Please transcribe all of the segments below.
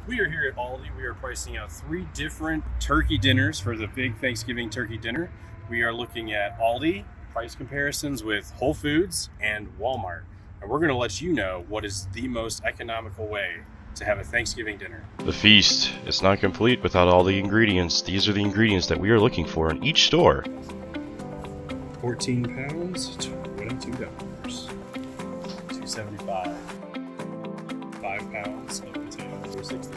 We are here at Aldi. We are pricing out 3 different turkey dinners for the big Thanksgiving turkey dinner. We are looking at Aldi, price comparisons with Whole Foods and Walmart. And we're going to let you know what is the most economical way to have a Thanksgiving dinner. The feast is not complete without all the ingredients. These are the ingredients that we are looking for in each store. 14 pounds, $22. $2.75. 5 pounds of potatoes, $4.65.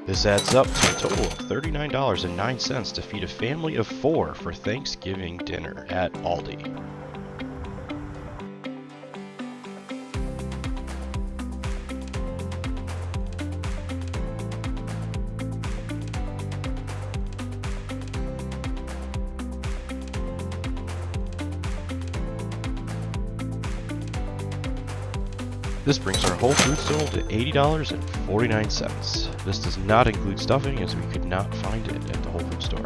This adds up to a total of $39.09 to feed a family of 4 for Thanksgiving dinner at Aldi. This brings our Whole Foods total to $80.49. This does not include stuffing, as we could not find it at the Whole Foods store.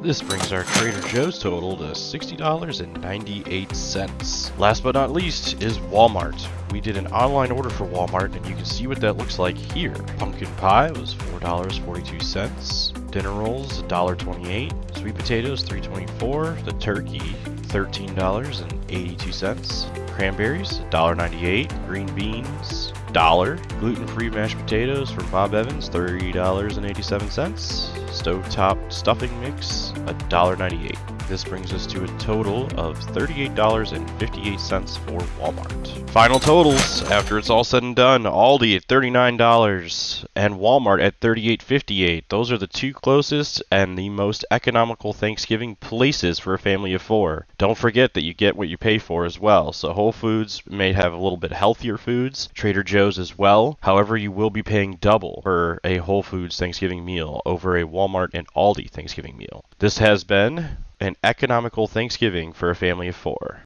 This brings our Trader Joe's total to $60.98. Last but not least is Walmart. We did an online order for Walmart, and you can see what that looks like here. Pumpkin pie was $4.42. Dinner rolls $1.28. Sweet potatoes $3.24. The turkey $13.82. Cranberries $1.98. Green beans $1. Gluten-free mashed potatoes from Bob Evans $3.87. Stovetop stuffing mix $1.98. This brings us to a total of $38.58 for Walmart. Final totals after it's all said and done: Aldi at $39 and Walmart at $38.58. Those are the two closest and the most economical Thanksgiving places for a family of 4. Don't forget that you get what you pay for as well. So Whole Foods may have a little bit healthier foods, Trader Joe's as well. However, you will be paying double for a Whole Foods Thanksgiving meal over a Walmart and Aldi Thanksgiving meal. This has been an economical Thanksgiving for a family of 4.